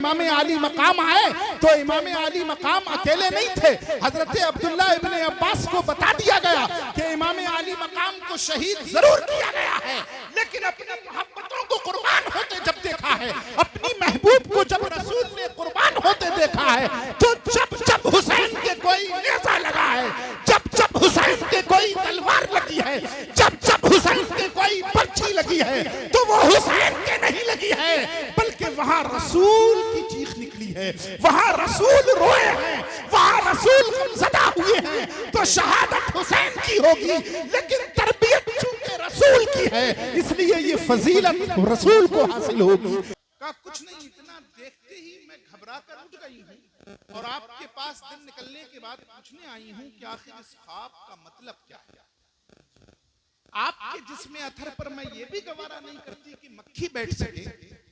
इमाम आली मकाम आए तो इमाम आली मकाम अकेले नहीं थे। हजरत अब्दुल्ला इब्ने अब्बास को बता दिया गया कि इमाम आली मकाम को शहीद जरूर किया गया है, लेकिन अपनी मोहब्बतों को कुर्बान होते जब देखा है, अपनी महबूब को जब रसूल ने कुर्बान होते देखा है, तो जब जब हुसैन के कोई नेज़ा लगा है, जब जब हुसैन के कोई तलवार लगी है, जब जब हुसैन के कोई पर्ची लगी है, तो वो हुसैन के नहीं लगी है, बल्कि वहां रसूल की चीख निकली है, वहां रसूल रोए हैं, वहां रसूल गमज़दा हुए हैं। तो शहादत हुसैन की होगी, लेकिन तरबियत चूंकि रसूल की है, इसलिए ये फजीलत रसूल को हासिल होगी। का कुछ नहीं, इतना देखते ही मैं घबरा कर उठ गई हूँ और आपके पास दिन निकलने के बाद पूछने आई हूँ कि आखिर इस ख्वाब का मतलब क्या है। आपके जिस्म अथर पर मैं ये भी गवारा नहीं करती कि मक्खी बैठ सके,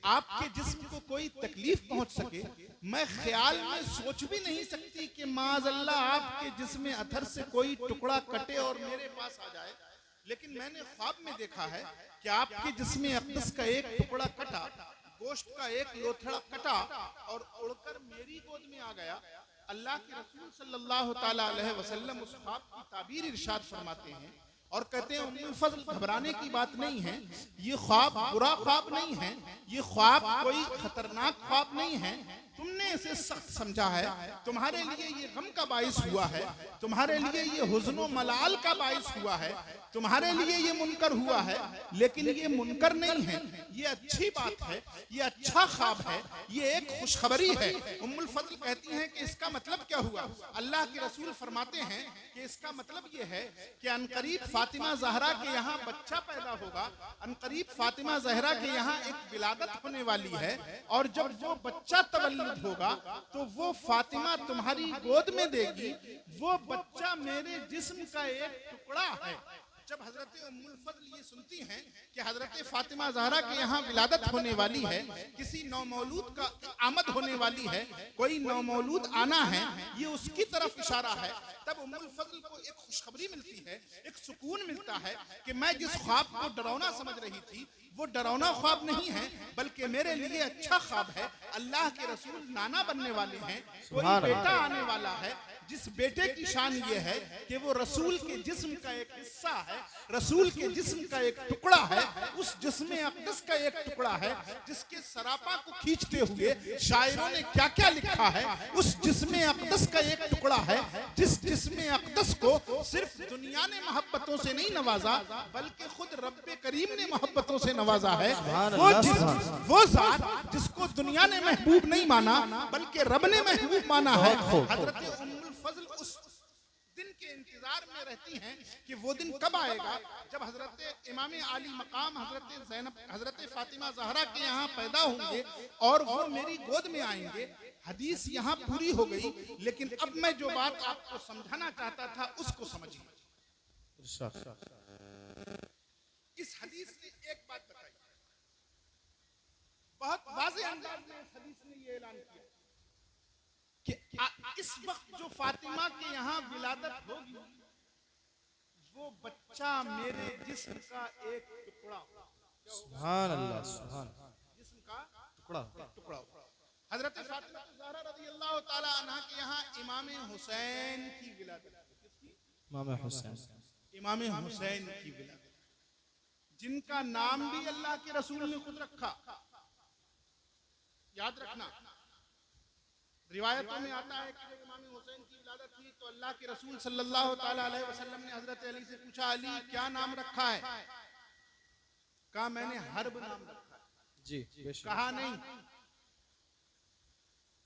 आपके जिस्म को कोई तकलीफ पहुंच सके। मैं ख्याल में सोच भी नहीं सकती कि माज़अल्लाह आपके जिस्म अथर से कोई टुकड़ा कटे और मेरे पास आ जाए, लेकिन मैंने ख्वाब में देखा है कि आपके जिस्म अक़दस का एक टुकड़ा कटा, गोश्त का एक लोथड़ा कटा और उड़कर मेरी गोद में आ गया। अल्लाह के रसूल सल्लल्लाहु ताला अलैहि वसल्लम उस ख्वाब की ताबीर इरशाद फरमाते हैं और कहते हैं उम्मुल फज़ल घबराने की बात नहीं है, ये ख्वाब बुरा ख्वाब नहीं है, ये ख्वाब कोई खतरनाक ख्वाब नहीं है, तुमने इसे सख्त समझा है, तुम्हारे लिए ये गम का बाइस हुआ है, तुम्हारे लिए ये हुज़्न व मलाल का बाइस हुआ है, तुम्हारे लिए ये मुनकर हुआ है, लेकिन ये मुनकर नहीं है, ये अच्छी बात है, ये अच्छा ख्वाब है, ये एक खुशखबरी है। उम्मुल फज़ल कहती हैं कि इसका मतलब क्या हुआ। अल्लाह के रसूल फरमाते हैं कि इसका मतलब ये है कि अनकरीब फातिमा ज़हरा के यहाँ बच्चा पैदा होगा, अनकरीब फातिमा ज़हरा के यहाँ एक विलादत होने वाली है, और जब वो बच्चा तवल्लुद होगा तो वो फातिमा तुम्हारी गोद में देगी, वो बच्चा मेरे जिस्म का एक टुकड़ा है। जब हजरत उम्मुल फज़ल ये सुनती हैं कि हजरत फातिमा ज़हरा के यहाँ विलादत होने वाली है, किसी नौमौलूद का आमद होने वाली है, कोई नौमौलूद आना है, ये उसकी तरफ इशारा है, तब उम्मुल फज़ल को एक खुशखबरी मिलती है, एक सुकून मिलता है कि मैं जिस ख्वाब को डरावना समझ रही थी वो डरावना ख्वाब नहीं है, बल्कि मेरे लिए अच्छा ख्वाब है। अल्लाह के रसूल नाना बनने वाले हैं, कोई बेटा आने वाला है, जिस बेटे की शान ये है कि वो रसूल के जिस्म का एक हिस्सा है, रसूल के जिस्म का एक टुकड़ा है, उस जिस्म अक़दस का एक टुकड़ा है, जिसके सरापा को खींचते हुए शायरों ने क्या क्या लिखा है। उस जिस्म अक़दस का एक टुकड़ा है, जिस जिस्म अक़दस को सिर्फ दुनिया ने मोहब्बतों से नहीं नवाजा, बल्कि खुद रब्बे करीम ने मोहब्बतों से नवाजा है। वो ज़ात जिसको दुनिया ने महबूब नहीं माना, बल्कि रब ने महबूब माना है। हज़रत उम्मुल फज़ल उस दिन के इंतजार में रहती हैं कि वो दिन कब आएगा जब हजरत इमाम आली मकाम हजरत ज़ैनब, हजरत फातिमा ज़हरा के यहाँ पैदा होंगे और वो मेरी गोद में आएंगे। हदीस यहाँ पूरी हो गई, लेकिन अब मैं जो बात आपको समझाना चाहता था उसको समझिए। इस हदीस ने एक बात बताई, बहुत वाज़ेह अंदाज में इस हदीस ने ये ऐलान किया कि इस वक्त जो फातिमा के यहाँ विलादत होगी, वो बच्चा मेरे जिस्म का एक टुकड़ा, सुभान अल्लाह, सुभान, जिस्म का टुकड़ा। हजरत फातिमा ज़हरा रज़ियल्लाहु ताला अन्हा के यहाँ इमाम हुसैन की विलादत, इमाम हुसैन की विलादत, जिनका नाम भी अल्लाह के रसूल ने खुद रखा। याद रखना, रिवायतों में आता है कि जब इमाम हुसैन की विलादत हुई तो अल्लाह के रसूल सल्लल्लाहु ताला अलैहि वसल्लम ने हजरत अली से पूछा, अली क्या नाम रखा है? कहा मैंने हर्ब नाम रखा है। जी, कहा नहीं,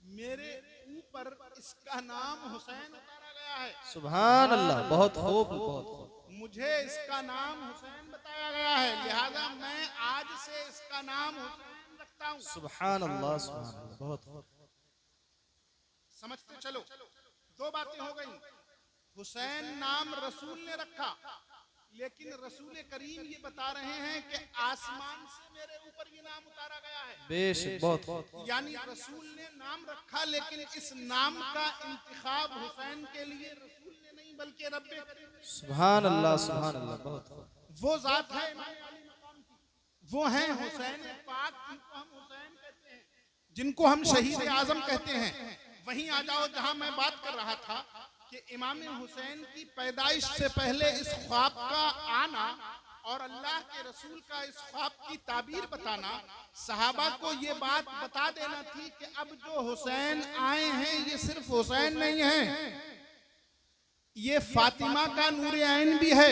मेरे ऊपर इसका नाम हुसैन उतारा गया है। सुभान अल्लाह, बहुत खूब, बहुत खूब। मुझे इसका नाम हुसैन बताया गया है, लिहाजा मैं आज से इसका नाम हुसैन रखता हूँ। सुभान अल्लाह, सुभान अल्लाह, बहुत। समझते चलो, दो बातें हो गई। हुसैन नाम रसूल ने रखा, लेकिन रसूल करीम ये बता रहे हैं कि आसमान से मेरे ऊपर ये नाम उतारा गया है। बेशक, बहुत। यानी रसूल ने नाम रखा, लेकिन इस नाम का इंतखाब हुसैन के लिए रसूल ने नहीं बल्कि रब्बे करीम। सुभान अल्लाह, सुभान अल्लाह, बहुत। वो जात है इमाम अली मकाम की, वो हैं हुसैन पाक, जिनको हम हुसैन कहते हैं, जिनको हम शहीद आजम कहते हैं, वहीं आ जाओ जहां मैं बात कर रहा था कि इमाम हुसैन की पैदाइश से पहले इस ख्वाब का आना और अल्लाह के रसूल का इस ख्वाब की ताबीर बताना, सहाबा को ये बात बता देना थी कि अब जो हुसैन आए हैं ये सिर्फ हुसैन नहीं है, ये फातिमा का नूर ऐन भी है,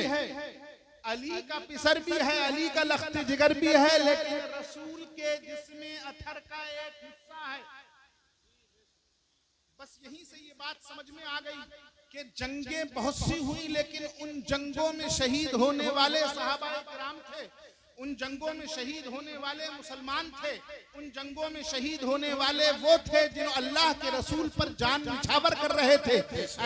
अली का पिसर भी है, अली का लख्त जिगर भी है, लेकिन रसूल के जिस्म अथर का एक हिस्सा है। बस यहीं से ये बात समझ में आ गई कि जंगें बहुत सी हुई, लेकिन उन जंगों में शहीद होने वाले सहाबा किराम थे, उन जंगों में शहीद होने वाले मुसलमान थे, उन जंगों में शहीद होने वाले वो थे जिन्होंने अल्लाह के रसूल पर जान निछावर कर रहे थे।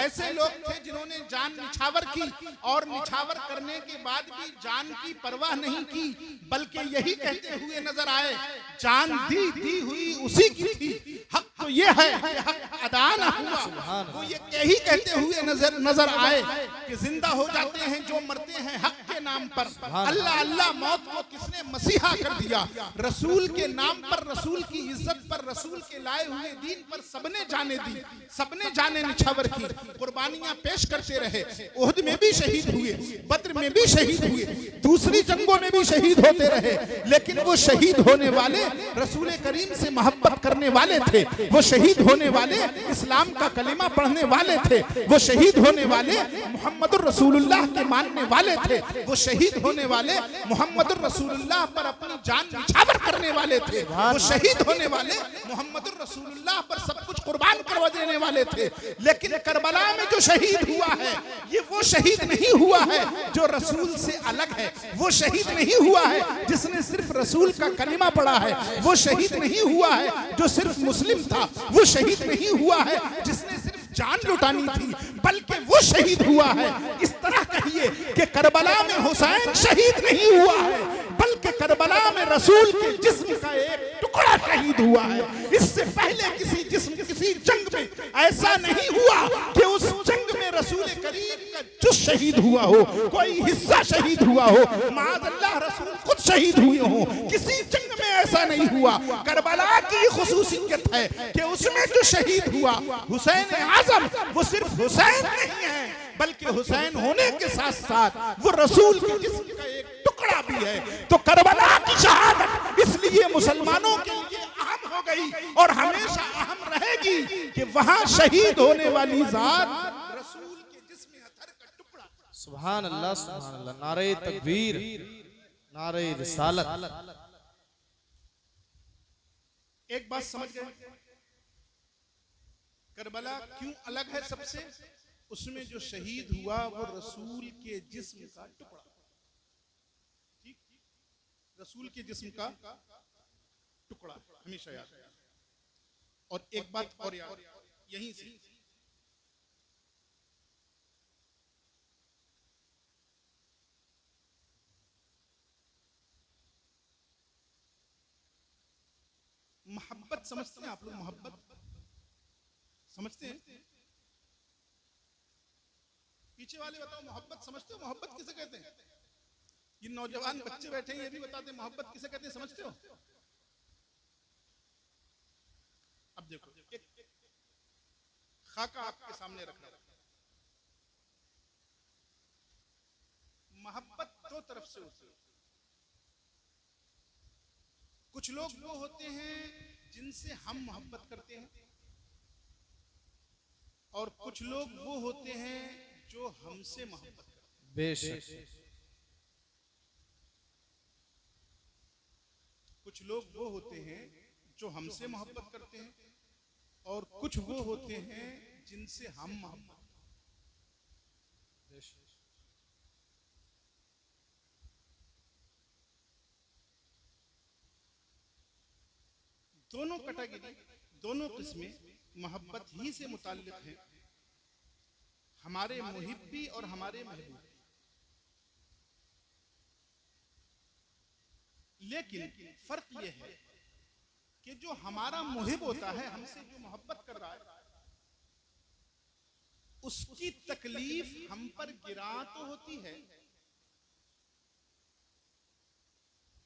ऐसे लोग थे जिन्होंने जान निछावर की और निछावर करने के बाद भी जान की परवाह नहीं की, बल्कि यही कहते हुए नजर आए, जान दी हुई उसी की थी, हक तो ये है कि हक अदा न हुआ। वो ये यही कहते हुए नजर आए कि जिंदा हो जाते हैं जो मरते हैं हक के नाम पर। अल्लाह अल्लाह मौत को किसने मसीहा कर दिया, रसूल के नाम पर, रसूल की इज्जत पर, रसूल के लाए हुए दीन पर सबने जाने दी, सबने जाने निछावर की, कुर्बानियां पेश करते रहे। उहद में भी शहीद हुए, बद्र में भी शहीद हुए, दूसरी जंगों में भी शहीद होते रहे, लेकिन वो शहीद होने वाले रसूल करीम से मोहब्बत करने वाले थे, वो शहीद होने वाले इस्लाम का कलिमा पढ़ने वाले थे, वो शहीद होने वाले मुहम्मदुर रसूलुल्लाह के मानने वाले थे, वो शहीद होने वाले मुहम्मदुर रसूलुल्लाह पर अपनी जान निछावर करने वाले थे, वो शहीद होने वाले मुहम्मदुर रसूलुल्लाह पर सब कुछ कुर्बान करवा देने वाले थे। लेकिन करबला में जो शहीद हुआ है ये वो शहीद नहीं हुआ है जो रसूल से अलग है, वो शहीद नहीं हुआ है जिसने सिर्फ रसूल का कलिमा पढ़ा है, वो शहीद नहीं हुआ है जो सिर्फ मुस्लिम था, वो शहीद नहीं हुआ है जिसने सिर्फ जान लुटानी थी, बल्कि वो शहीद हुआ है। इस तरह कहिए कि करबला में हुसैन शहीद नहीं हुआ है, बल्कि करबला में रसूल के जिस्म का एक टुकड़ा शहीद हुआ है। इससे पहले किसी जिस्म, किसी जंग में ऐसा नहीं हुआ कि उस जंग में रसूल करीम का जुज़ शहीद हुआ हो, कोई हिस्सा शहीद हुआ हो, माअज़ल्लाह रसूल खुद शहीद हुए हो, किसी जंग में ऐसा नहीं हुआ। करबला की खुसूसियत है कि उसमें जो शहीद हुआ हुसैन आजम, वो सिर्फ हुसैन नहीं है, बल्कि हुसैन होने के साथ साथ वो रसूल के जिस्म का एक टुकड़ा भी है। तो करबला की शहादत इसलिए मुसलमानों के लिए अहम हो गई और हमेशा अहम रहेगी कि वहां शहीद होने वाली जात रसूल के जिस्म अथर का टुकड़ा। सुभान अल्लाह, सुभान अल्लाह, नारे तकबीर, नारे रिसालत। एक बात समझ गए, करबला क्यों अलग है सबसे? उसमें जो शहीद हुआ वो रसूल के जिस्म का टुकड़ा, ठीक, रसूल के जिस्म का टुकड़ा, हमेशा याद। और एक बात और याद, यहीं से मोहब्बत समझते हैं आप लोग? मोहब्बत समझते हैं? पीछे वाले बताओ, मोहब्बत समझते हो? मोहब्बत किसे कहते हैं? ये नौजवान बच्चे बैठे हैं, ये भी बताते हैं मोहब्बत किसे कहते हैं, समझते हो? अब देखो, एक खाका आपके सामने रखा, मोहब्बत दो तरफ से होती है। कुछ लोग वो होते हैं जिनसे हम मोहब्बत करते हैं, और कुछ लोग वो होते हैं जो हमसे मोहब्बत करते हैं। बेशक। कुछ लोग वो होते हैं जो हमसे मोहब्बत करते हैं, और कुछ वो होते हैं जिनसे हम मोहब्बत। दोनों कैटेगरी, दोनों किस्में मोहब्बत ही से मुताल्लिक हैं, हमारे मुहिब्बी और हमारे महबूब। लेकिन फर्क यह है कि जो हमारा मुहिब होता है, हमसे जो मोहब्बत कर रहा है, उसकी तकलीफ हम पर गिरा तो होती है,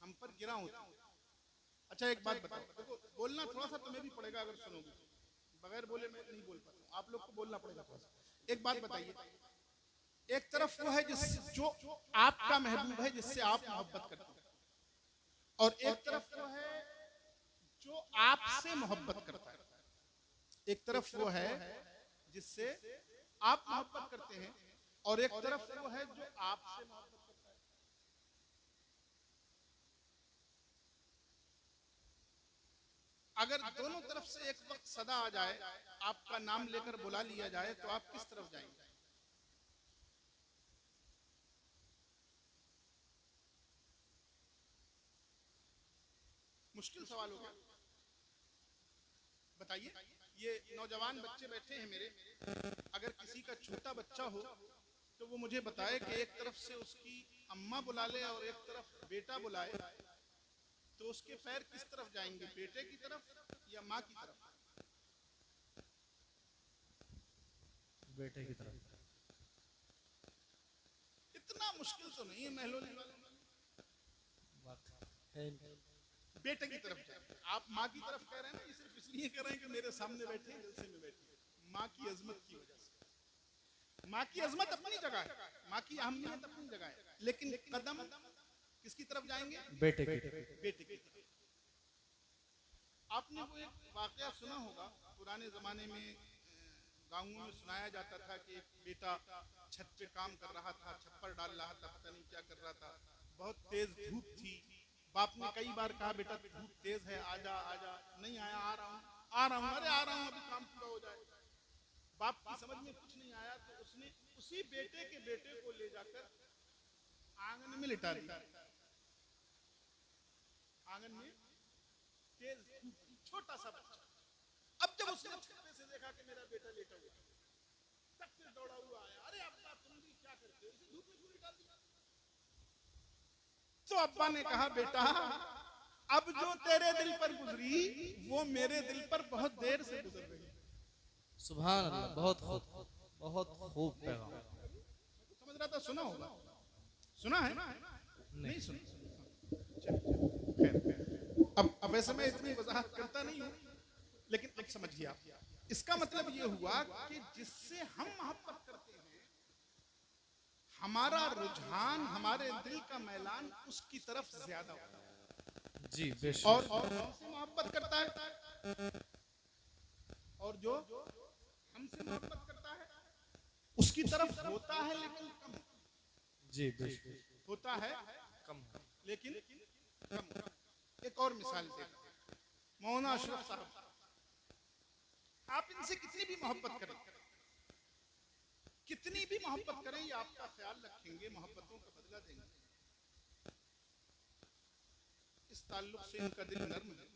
हम पर गिरा होती है। अच्छा एक बात बताओ, देखो बोलना थोड़ा सा तुम्हें भी पड़ेगा, अगर सुनोगे बगैर बोले मैं नहीं बोल पाता, आप लोग को बोलना पड़ेगा थोड़ा सा। एक बात बताइए, एक तरफ वो है जो आपका महबूब है, जिससे आप मोहब्बत करते हैं, और एक तरफ वो है जो आपसे मोहब्बत करता है। एक तरफ वो है जिससे आप मोहब्बत करते हैं, और एक तरफ वो है जो आपसे मोहब्बत करता है। अगर दोनों तरफ से एक वक्त सदा आ जाए, आपका नाम लेकर बुला लिया जाए, तो आप किस तरफ जाएंगे? मुश्किल सवाल हो गया, बताइए। ये नौजवान बच्चे बैठे हैं मेरे, अगर किसी का छोटा बच्चा हो तो वो मुझे बताए कि एक तरफ से उसकी अम्मा बुला ले और एक तरफ बेटा बुलाए, तो उसके पैर किस तरफ जाएंगे, बेटे की तरफ या माँ की तरफ? बेटे की तरफ। इतना मुश्किल तो नहीं है महलोली वाले, बेटे की तरफ जाए। आप माँ की तरफ कह रहे हैं ना, ये सिर्फ इसलिए कह रहे हैं कि मेरे सामने बैठे हैं, जलसे में बैठे हैं, माँ की अजमत की वजह से। माँ की अजमत अपनी जगह है, माँ की अहमियत अपनी जगह है, लेकिन कदम किसकी तरफ जाएंगे? बेटे की तरफ। बेटे की तरफ। आपने वो एक वाकया सुना होगा, पुराने जमाने में गाँवों में सुनाया जाता था कि एक बेटा छत पे काम कर रहा था, छप्पर डाल रहा था, पता नहीं क्या कर रहा था, बहुत तेज धूप थी। बाप ने कई बार कहा बेटा धूप तेज है, आजा आजा, नहीं आया, आ रहा हूँ, अरे आ रहा हूँ, अभी काम पूरा हो जाए। बाप की समझ में कुछ नहीं आया, तो उसने उसी बेटे के बेटे को ले जाकर आंगन में लिटा दिया। आंगन में तेज छोटा सा बच्चा। अब जब उसने छप्पे से देखा कि मेरा बेटा लेटा हुआ, तब से दौड़ा हुआ आया, अरे अब्बा तुम भी क्या करते हो, इसे धूप में क्यों निकाल दिया? तो अब्बा ने कहा बेटा अब जो तेरे दिल पर गुजरी वो मेरे दिल पर बहुत देर से गुजर रही है। सुभान अल्लाह, बहुत खूब, बहुत खूब पैगाम। समझ रहा था, सुना होगा, सुना है नहीं सुना? अब वैसे मैं इतनी वजाहत करता नहीं हूँ, लेकिन अब समझिए आप, इसका मतलब ये हुआ कि जिससे हम मोहब्बत करते हैं, हमारा रुझान, हमारे दिल का मैलान उसकी तरफ ज्यादा होता है। जी बेशक। और हमसे मोहब्बत करता है, और जो हमसे मोहब्बत करता है उसकी तरफ होता है लेकिन कम। जी बेशक, होता है कम लेकिन कम। एक और मिसाल देता हूं, मौलाना अशरफ साहब, आप इनसे कितनी भी मोहब्बत करें, कितनी भी मोहब्बत करें, ये आपका ख्याल रखेंगे, मोहब्बतों का बदला देंगे। इस ताल्लुक से इनका दिल नर्म है,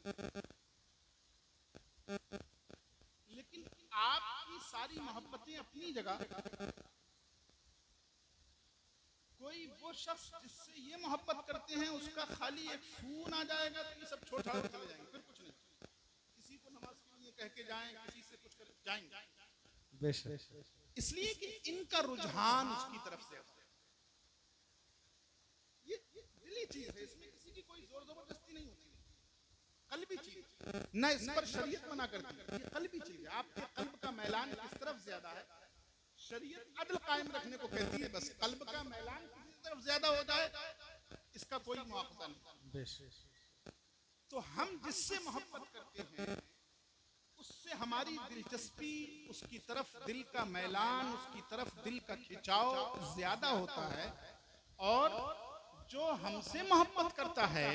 लेकिन आपकी सारी मोहब्बतें अपनी जगह। कोई वो शख्स जिससे ये मोहब्बत करते हैं, उसका खाली एक फोन आ जाएगा तो ये सब छोड़ छाड़ चले जाएंगे, फिर कुछ नहीं। किसी को नमाज के लिए कह के जाएं, किसी से कुछ कर जाएंगे, बेशक। इसलिए कि इनका रुझान उसकी तरफ से है। ये दिली चीज है, इसमें किसी की कोई जोर जबरदस्ती नहीं होती, कल्बी चीज, न इस पर शरीयत मना करती है, ये कल्बी चीज है। आपके कल्ब का मैलान किस तरफ ज्यादा है, शरीयत अदल कायम रखने को कहती है, बस कल्ब का मैलान किसी तरफ ज्यादा हो जाए इसका कोई मुआवजा नहीं। तो हम जिससे मोहब्बत करते हैं उससे हमारी दिलचस्पी, उसकी तरफ दिल का मैलान, उसकी तरफ दिल का खिंचाव ज्यादा होता है, और जो हमसे मोहब्बत करता है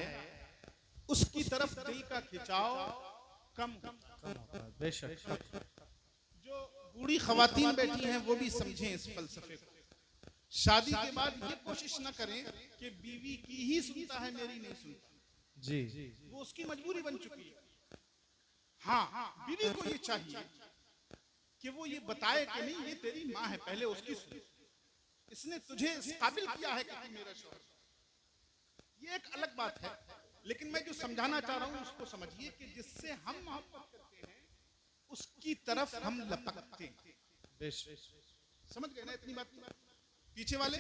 उसकी तरफ दिल का खिंचाव कम होता है। बेशक। जो बूढ़ी खवातीन बैठी हैं वो भी समझें इस फलसफे को। शादी के बाद ये कोशिश न करें कि बीवी की ही सुनता है, मेरी नहीं सुनता। जी, वो उसकी मजबूरी बन चुकी है। हाँ, बीवी को ये चाहिए कि वो ये बताए कि नहीं ये तेरी माँ है, पहले उसकी सुन, इसने तुझे इस काबिल किया है कि तू मेरा शौहर। ये एक अलग बात है, लेकिन मैं जो समझाना चाह रहा हूँ उसको समझिए कि जिससे हम मोहब्बत करते हैं उसकी तरफ हम लपकते हैं। बेशक। समझ गए ना इतनी बात? पीछे वाले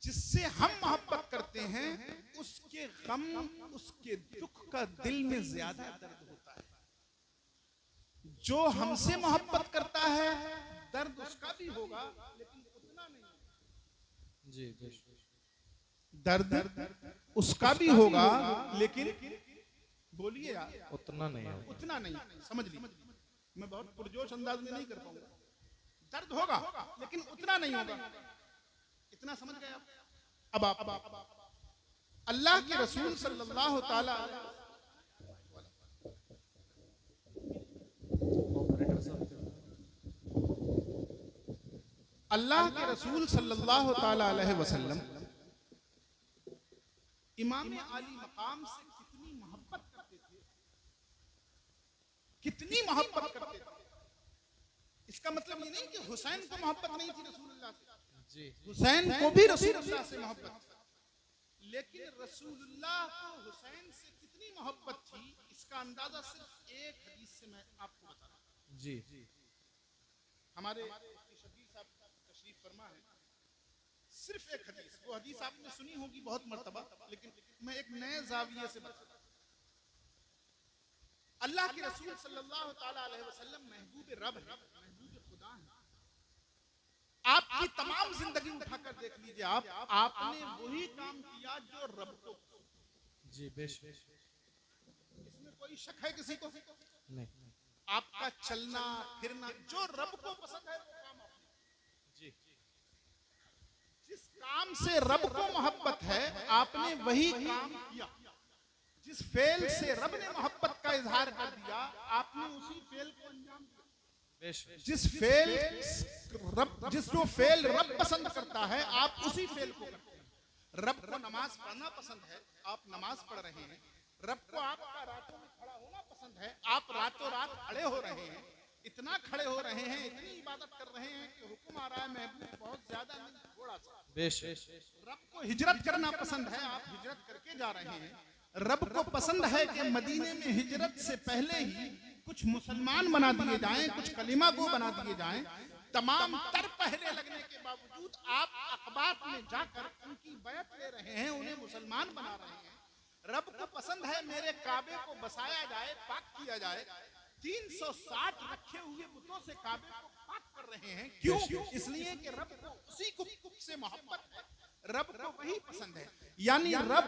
जिससे हम मोहब्बत करते हैं उसके गम, उसके दुख का दिल में ज्यादा दर्द होता है। जो हमसे मोहब्बत करता है दर्द उसका भी होगा लेकिन उतना नहीं। जी दर्द उसका भी होगा लेकिन बोलिए यार उतना नहीं है। उतना नहीं। समझ ली, मैं बहुत पुरजोश अंदाज में नहीं कर पाऊंगा। दर्द होगा लेकिन उतना नहीं होगा। इतना समझ गए आप? अब आप अल्लाह के रसूल सल्लल्लाहु ताला अल्लाह के रसूल सल्लल्लाहु ताला अलैहि वसल्लम इमाम आली मकाम से कितनी मोहब्बत करते थे, कितनी मोहब्बत करते थे। इसका मतलब ये नहीं कि हुसैन को मोहब्बत नहीं थी रसूलुल्लाह से, हुसैन को भी रसूलुल्लाह से मोहब्बत थी, लेकिन रसूलुल्लाह को हुसैन से कितनी मोहब्बत थी इसका अंदाजा सिर्फ एक हदीस से मैं आपको बता रहा हूं। जी हमारे शबीर साहब तशरीफ फरमा है, सिर्फ एक हदीस, वो हदीस आपने सुनी होगी बहुत मर्तबा, लेकिन मैं एक नए जाविये से बता। अल्लाह के रसूल सल्लल्लाहु ताला अलैहि वसल्लम महबूब रब है, महबूब खुदा है। आपकी तमाम जिंदगी उठाकर देख लीजिए, आपने वही काम किया जो रब को। जी बेशक, इसमें कोई शक है किसी को? नहीं। आपका चलना फिरना जो रब को पसंद है वो काम आपने। जी जिस काम से रब को मोहब्बत है आपने वही काम किया। जिस फेल से रब ने मोहब्बत का इजहार कर दिया आपने उसी फेल को अंजाम दिया। जिसको फेल रब पसंद करता है आप उसी फेल को करते हैं। रब को नमाज पढ़ना पसंद है, आप नमाज पढ़ रहे हैं। रब को आपका रातों में खड़ा होना पसंद है, आप रातों रात खड़े हो रहे हैं। इतना खड़े हो रहे हैं, इतनी इबादत कर रहे हैं कि हुक्म आ रहा है महबूब बहुत ज्यादा नहीं, थोड़ा सा। बेशक रब को हिजरत करना पसंद है, आप हिजरत करके जा रहे हैं। रब को पसंद है कि मदीने में हिजरत से पहले ही कुछ मुसलमान बना दिए जाएं, कुछ कलिमा गो बना दिए जाएं। तमाम तर पहरे लगने के बावजूद आप अखबार में जाकर उनकी बैत ले रहे हैं, उन्हें मुसलमान बना रहे हैं। रब को पसंद है मेरे काबे को बसाया जाए, पाक किया जाए। 360 रखे हुए बुतों से काबे को पाक कर रहे हैं। क्यों? इसलिए कि रब को उसी कुब से मोहब्बत है, रब को वही पसंद है। यानी रब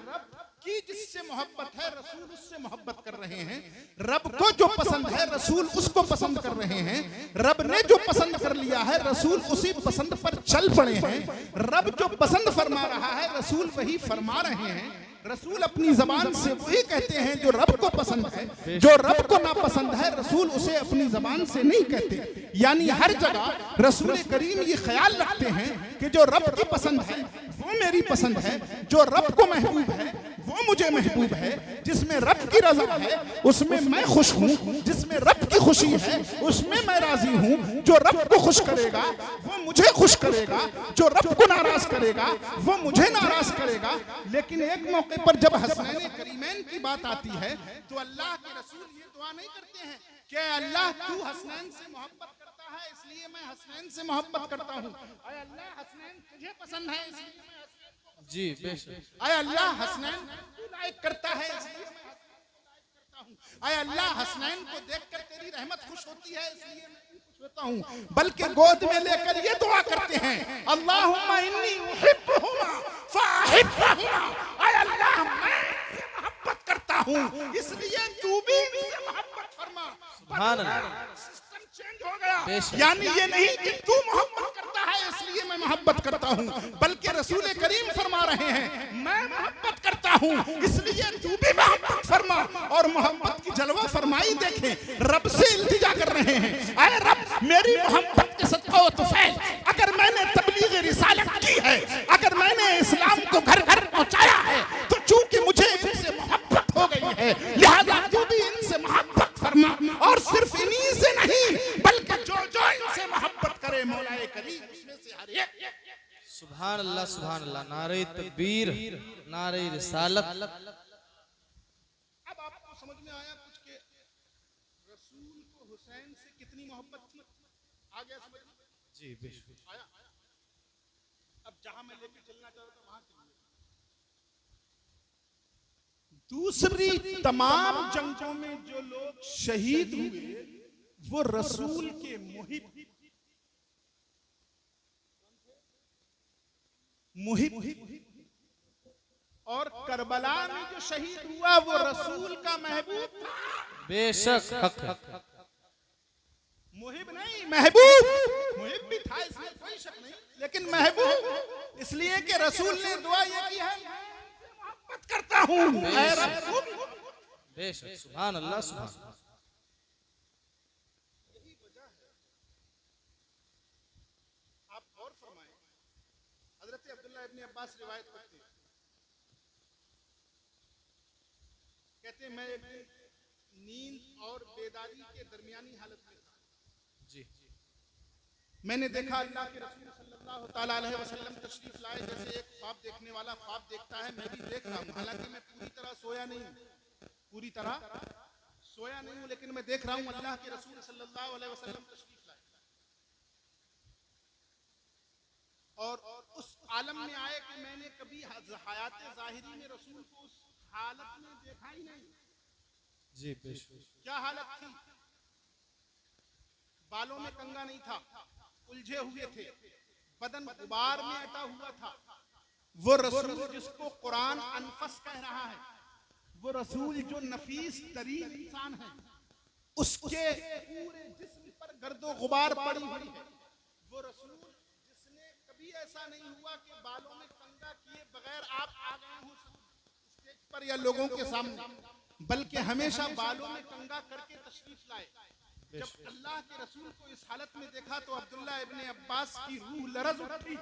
की जिससे मोहब्बत है रसूल उससे मोहब्बत कर रहे हैं। रब को जो पसंद है रसूल उसको पसंद कर रहे हैं। रब ने जो पसंद कर लिया है रसूल उसी पसंद पर चल पड़े हैं। रब जो पसंद फरमा रहा है रसूल वही फरमा रहे हैं। रसूल अपनी जबान से वही कहते हैं जो रब को पसंद है। जो रब को नापसंद है रसूल उसे अपनी जबान से नहीं कहते। यानी हर जगह रसूल करीम ये ख्याल रखते हैं कि जो रब की पसंद है वो मेरी पसंद है, जो रब को महबूब है वो मुझे महबूब है। जिसमें रब की रजा है उसमें मैं खुश हूँ, जिसमें रब की खुशी है उसमें मैं राजी हूँ। जो रब को खुश करेगा वो मुझे खुश करेगा, जो रब को नाराज करेगा वो मुझे नाराज करेगा। लेकिन एक मौके पर जब हसनैन करीमैन की बात आती है तो अल्लाह के रसूल ये दुआ नहीं करते हैं कि अल्लाह तू हसनैन से मोहब्बत करता है इसलिए मैं हसनैन से मोहब्बत करता हूँ। अरे अल्लाह हसनैन तुझे पसंद है इसलिए मैं जी बेशक। अरे अल्लाह हसनैन तू लाइक करता है इसलिए मैं हसनैन को लाइक करता हूँ। अरे अल्लाह हसनैन को देखकर तेरी रहमत खुश होती है इसलिए मैं खुश होता हूँ। बल्कि गोद में लेकर ये दुआ करते हैं अल्लाहुम्मा इन्नी उहिब्बुहुमा फाहिब्बहुमा। अरे अल्लाह मैं इनसे मोहब्बत करता हूँ इसलिए तू भी इनसे मोहब्बत फरमा। सुभान अल्लाह। सिस्टम चेंज हो गया। यानी ये नहीं कि तू मोहब्बत करता है इसलिए मैं मोहब्बत करता हूँ, बल्कि रसूल करीम फरमा रहे हैं मैं मोहब्बत करता हूँ इसलिए तू भी मोहब्बत फरमा। और मोहब्बत की जलवा फरमाई देखें, रब से इल्तिजा कर रहे हैं अरे रब मेरी मोहब्बत के सदका व तुफैल अगर मैंने तबलीग रिसालत की है, अगर मैंने इस्लाम को घर घर पहुंचाया है तो चूंकि मुझे इनसे मोहब्बत हो गई है लिहाजा तू भी इनसे मोहब्बत फरमा। और सिर्फ इन्हीं से नहीं बल्कि जो जो इनसे मोहब्बत करे मौलाए करीम उसमें से हर एक। सुभान अल्लाह सुभान अल्लाह। नारे तकबीर, नारे रिसालत। अब आपको समझ में आया कुछ के रसूल को हुसैन से कितनी मोहब्बत थी? आ गया समझ में? जी बेशक। आया। अब जहां मैं लेके चलना चाहता हूं वहां चलिए। दूसरी तमाम जंगों में जो लोग शहीद हुए वो रसूल के मुहिब और करबला में जो शहीद हुआ वो रसूल का महबूब था। बेशक हक है। मुहिब नहीं, महबूब। मुहिब भी था, इसमें कोई शक नहीं, लेकिन महबूब इसलिए कि रसूल ने दुआ ये की है, मैं मोहब्बत करता हूं ऐ रब। बेशक सुभान अल्लाह सुभान अल्लाह। यही वजह है। आप और फरमाएं, हजरत अब्दुल्लाह इब्ने अब्बास रिवायत करते हैं, कहते हैं मैं एक दिन नींद और बेदारी के दरमियानी हालत में था जी। मैंने देखा अल्लाह के रसूल सल्लल्लाहु ताला अलैहि वसल्लम तशरीफ लाए, जैसे एक ख्वाब देखने वाला ख्वाब देखता है, मैं भी देख रहा हूँ। हालांकि मैं पूरी तरह सोया नहीं हूँ, लेकिन मैं देख रहा हूँ अल्लाह के रसूल सल्लल्लाहु अलैहि वसल्लम तशरीफ लाए और उस आलम में आए कि मैंने कभी हयात ज़ाहिरी में रसूल को उस हालत में देखा ही नहीं। जी बेशक। क्या हालत थी? बालों में कंगा नहीं था, उलझे हुए थे, बदन गुबार में अटा हुआ था। वो रसूल जिसको कुरान अनफस कह रहा है, वो रसूल जो नफीस तरीन इंसान है, उसके पूरे जिस्म पर गर्दो गुबार पड़ी हुई है। वो रसूल जिसने कभी ऐसा नहीं हुआ कि बालों में कंगा किए बगैर आप आ गए हो स्टेज पर या लोगों के सामने, बल्कि हमेशा बालों में कंगा करके तशरीफ लाए। जब अल्लाह के रसूल को इस हालत में देखा तो अब्दुल्लाह इब्ने अब्बास की रूह लरज उठी।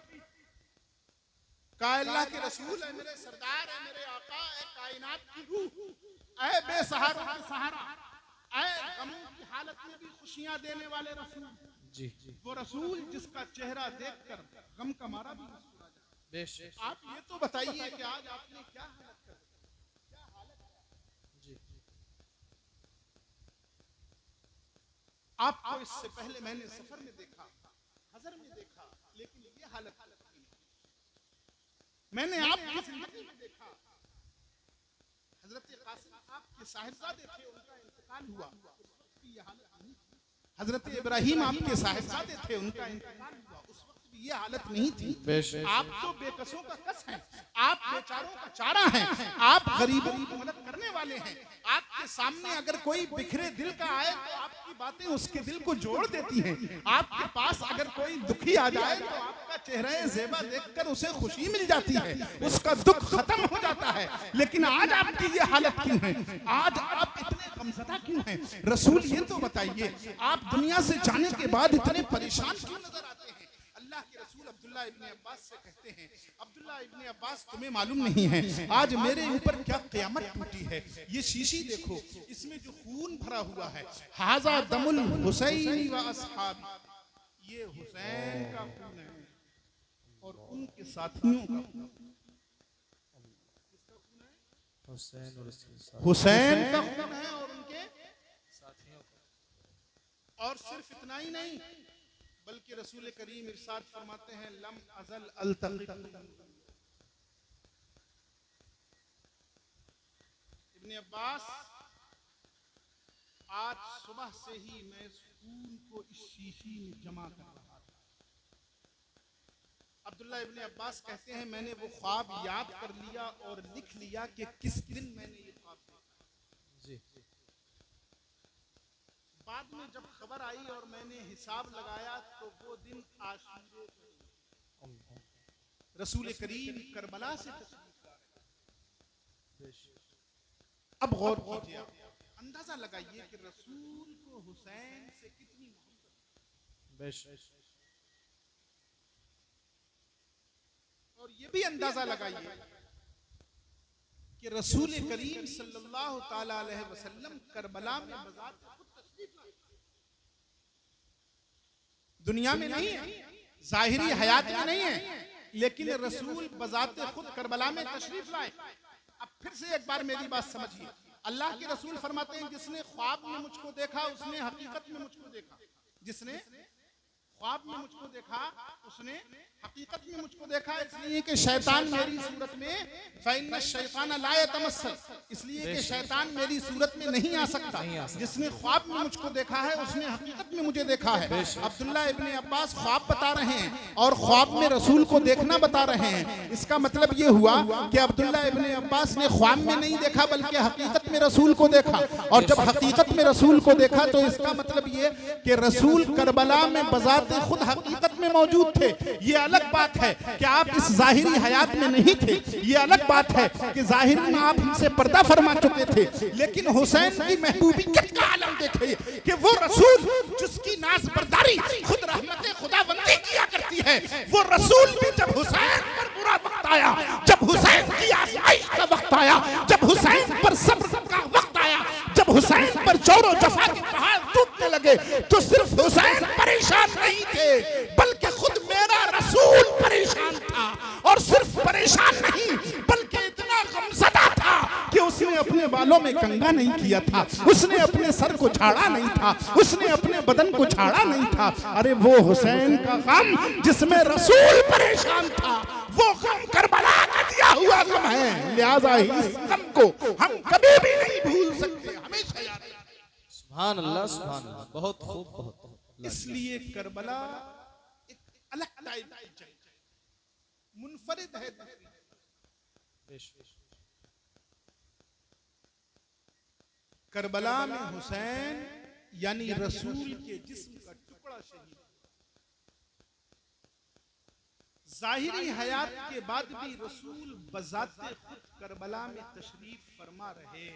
कहा अल्लाह के रसूल है, मेरे सरदार है, मेरे आका है, कायनात की रूह, ऐ बेसहारा के सहारा, ऐ गमों की हालत में भी खुशियां देने वाले रसूल। जी वो रसूल जिसका चेहरा देखकर गम का मारा भी रसूल आ जाए। बेशक। आप ये तो बताइए कि आज आपने क्या हालत कर दी, क्या हालत है? जी आपको इससे पहले मैंने सफर में देखा, हजर में देखा, लेकिन ये हालत मैंने आपकी जिंदगी में देखा। हजरत कासिम आपके साहिबजादे थे, उनका इंतकाल हुआ, उस वक्त भी ये हालत नहीं थी। हजरत इब्राहिम आपके साहिबजादे थे, उनका इंतकाल हुआ, उस वक्त भी ये हालत नहीं थी। आप तो बेकसों का कस हैं, आप बेचारों का चारा हैं, आप गरीबों की मदद करने वाले हैं। आपके सामने अगर कोई बिखरे दिल का आए तो आपकी बातें उसके दिल को जोड़ देती हैं। आपके पास अगर कोई दुखी आ जाए तो आपका चेहरा ज़ेबा देखकर उसे खुशी मिल जाती है, उसका दुख खत्म हो जाता है। लेकिन आज आपकी ये हालत क्यों है? आज आप इतने गमज़दा क्यों हैं? रसूल ये तो बताइए, आप दुनिया से जाने के बाद इतने परेशान क्यों नजर आते हैं? अल्लाह के रसूल अब्दुल्लाह इब्ने अब्बास से कहते हैं, अब्दुल्लाह इब्ने अब्बास तुम्हें मालूम नहीं है आज मेरे ऊपर क्या क़यामत टूटी है। ये शीशी देखो, इसमें जो खून भरा हुआ है, हाज़ा दमुल हुसैन व अस्हाब, ये हुसैन का खून है और उनके साथियों का खून। हुसैन और हुसैन का खून है और उनके साथियों का। और सिर्फ इतना ही नहीं, बल्कि रसूल करीम इरशाद फरमाते हैं, लम अज़ल अल्तक़ित। इब्ने अब्बास, आज सुबह से ही मैं इस खून को इस शीशी में जमा कर रहा था। अब्दुल्लाह इब्ने अब्बास कहते हैं, मैंने वो ख्वाब याद कर लिया और लिख लिया कि किस दिन मैंने ये ख्वाब देखा। जी बाद में जब खबर आई और मैंने हिसाब लगाया तो वो दिन आशूरे को रसूल करीम करबला से तशरीफ ला रहे। अब गौर कीजिए, अंदाजा लगाइए कि रसूल को हुसैन से कितनी मोहब्बत, और ये भी अंदाजा लगाइए कि रसूल करीम सल्लल्लाहु ताला अलैहि वसल्लम करबला में बज़ात खुद तशरीफ लाए, दुनिया में नहीं है, ज़ाहिरी हयात में नहीं है, लेकिन रसूल बज़ात खुद करबला में तशरीफ लाए। अब फिर से एक बार मेरी बात समझिए, अल्लाह के रसूल फरमाते हैं, जिसने ख्वाब में मुझको देखा उसने हकीकत में मुझको देखा। जिसने ख्वाब में मुझको देखा, उसने हकीकत में मुझको देखा, इसलिए कि शैतान मेरी सूरत में फ़इन्न शैतान ला यतमस्सल, इसलिए कि शैतान मेरी सूरत में नहीं आ सकता। जिसने ख्वाब में मुझको देखा है उसने हकीकत में मुझे देखा है। अब्दुल्ला इब्ने अब्बास ख्वाब बता रहे हैं और ख्वाब में रसूल को देखना बता रहे हैं। इसका मतलब ये हुआ कि अब्दुल्ला इब्ने अब्बास ने ख्वाब में नहीं देखा बल्कि हकीकत में रसूल को देखा, और जब हकीकत में रसूल को देखा तो इसका मतलब ये कि रसूल करबला में बजाते खुद हकीकत में मौजूद थे। ये अलग बात है कि आप इस जाहिरी हयात में नहीं थे, ये अलग बात है कि जाहिरी में आप हमसे पर्दा फरमा चुके थे, लेकिन हुसैन की महबूबियत का आलम देखिए कि वो रसूल जिसकी नाज बर्दारी खुद रहमत खुदाबंदी किया करती है, वो रसूल भी जब हुसैन पर बुरा वक्त आया, जब हुसैन की आज़माइश का वक्त आया, जब हुसैन पर सब्र का वक्त आया, जब हुसैन पर जोरो जफा के पहाड़ टूटने लगे, तो सिर्फ हुसैन परेशान नहीं थे बल्कि खुद मेरा रसूल परेशान था। और सिर्फ परेशान नहीं बल्कि इतना गमज़दा था कि उसने अपने बालों में कंघा नहीं किया था, उसने अपने सर को झाड़ा नहीं था, उसने अपने बदन को झाड़ा नहीं था। अरे वो हुसैन का गम जिसमें रसूल परेशान था, वो गम करबला का दिया हुआ गम है। लिहाजा इस गम को हम कभी भी नहीं भूल सकते, हमेशा याद रखना। सुभान अल्लाह, सुभान अल्लाह, बहुत खूब, बहुत। इसलिए करबला एक अलग टाइप की जंग है, मुनफरिद है। करबला में हुसैन यानी रसूल के जिस्म का टुकड़ा शहीद, जाहिरी हयात के बाद भी रसूल बजाते खुद करबला में तशरीफ फरमा रहे।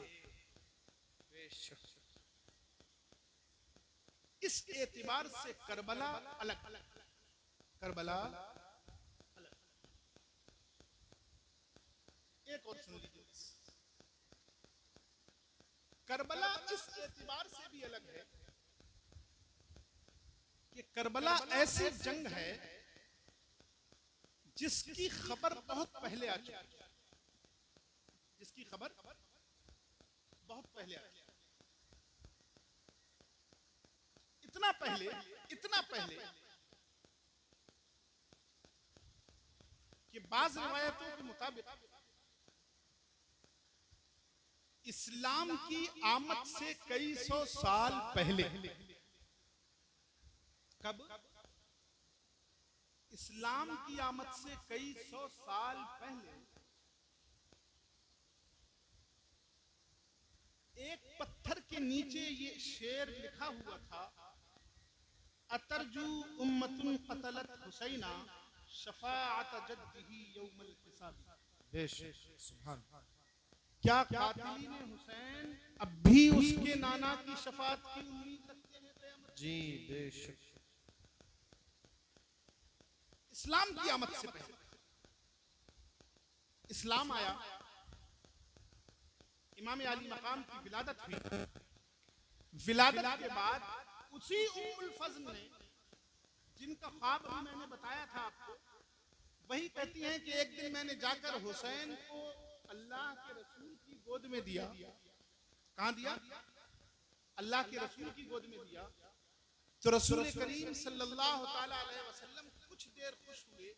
इस एतिबार से करबला अलग, करबला अलग। एक और सुन लीजिए, करबला इस एतिबार से भी अलग है कि करबला ऐसी जंग है जिसकी खबर बहुत पहले आ चुकी है, जिसकी खबर बहुत पहले आ चुकी है। इतना पहले कि बाज़ रिवायतों के मुताबिक इस्लाम की आमद से कई सौ साल पहले, कब? इस्लाम की आमद से कई सौ साल पहले एक पत्थर के नीचे ये शेर लिखा हुआ था, अतरजू उम्मतुन क़तलत हुसैना शफाअत जद्दिही यौमल हिसाब। सुभान। क्या कातिलीन हुसैन अब भी उसके नाना की शफाअत की उम्मीद रखते हैं क़यामत? जी बेशक। इस्लाम की आमद से पहले इस्लाम आया, इमाम अली मकाम की विलादत हुई, विलादत के बाद उसी उम्मुल फज़ल ने जिनका ख्वाब भी मैंने बताया था आपको, वही कहती हैं कि एक दिन मैंने जाकर हुसैन को अल्लाह के रसूल की गोद में दिया। कहां दिया? अल्लाह के रसूल की गोद में दिया। तो रसूल करीम सल्लल्लाहु ताला अलैहि वसल्लम कुछ देर खुश हुए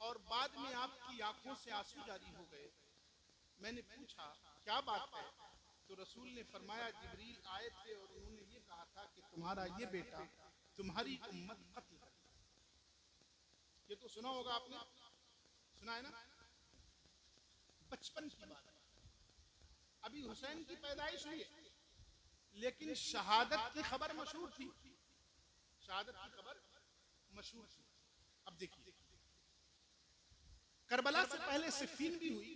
और बाद में आपकी आंखों से आंसू जारी हो गए। मैंने पूछा क्या बात है? तो रसूल ने फरमाया जिब्रील आए थे और उन्होंने ये कहा था कि तुम्हारा ये बेटा तुम्हारी उम्मत कत्ल कर देगी। ये तो सुना होगा आपने, सुना है ना? बचपन की बात, अभी हुसैन की पैदाइश हुई है, लेकिन शहादत की खबर मशहूर थी, शहादत की खबर मशहूर थी। अब देखिए, करबला से पहले सिफ़ीन भी हुई,